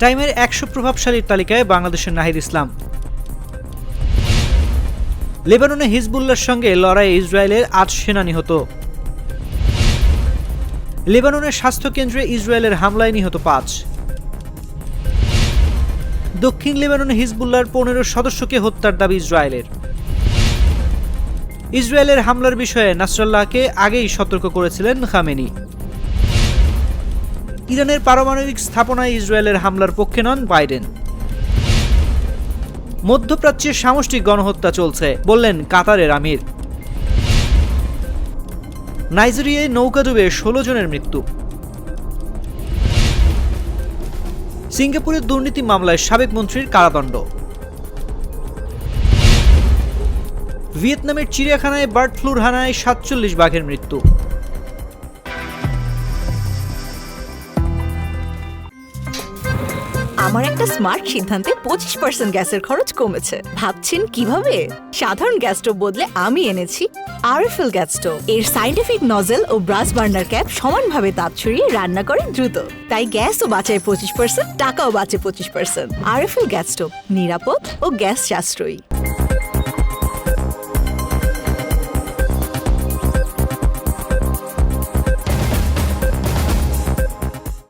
টাইমের 100 প্রভাবশালীর তালিকায় বাংলাদেশের নাহিদ ইসলাম। লেবাননে হিজবুল্লাহর সঙ্গে লড়াইয়ে ইসরায়েলের 8 সেনা নিহত। লেবাননের স্বাস্থ্যকেন্দ্রে ইসরায়েলের হামলায় নিহত 5। দক্ষিণ লেবাননে হিজবুল্লাহর 15 সদস্যকে হত্যার দাবি ইসরায়েলের। ইসরায়েলের হামলার বিষয়ে নাসরাল্লাহকে আগেই সতর্ক করেছিলেন খামেনি। ইরানের পারমাণবিক স্থাপনায় ইসরায়েলের হামলার পক্ষে নন বাইডেন। মধ্যপ্রাচ্যে সামষ্টিক গণহত্যা চলছে বললেন কাতারের আমির। নাইজেরিয়ায় নৌকাডুবে 16 জনের মৃত্যু। সিঙ্গাপুরের দুর্নীতি মামলায় সাবেক মন্ত্রীর কারাদণ্ড। ভিয়েতনামের চিড়িয়াখানায় বার্ড ফ্লুর হানায় 47 বাঘের মৃত্যু। আমার একটা স্মার্ট সিদ্ধান্তে 25% গ্যাসের খরচ কমেছে। ভাবছেন কিভাবে? সাধারণ গ্যাস স্টোভ বদলে আমি এনেছি আরএফএল গ্যাস স্টোভ। এর সাইন্টিফিক নজল ও ব্রাস বার্নার ক্যাপ সমানভাবে তাপ ছড়িয়ে রান্না করে দ্রুত, তাই গ্যাসও বাঁচায় 25%, টাকাও বাঁচে 25%। আরএফএল গ্যাস স্টোভ নিরাপদ ও গ্যাস সাশ্রয়ী।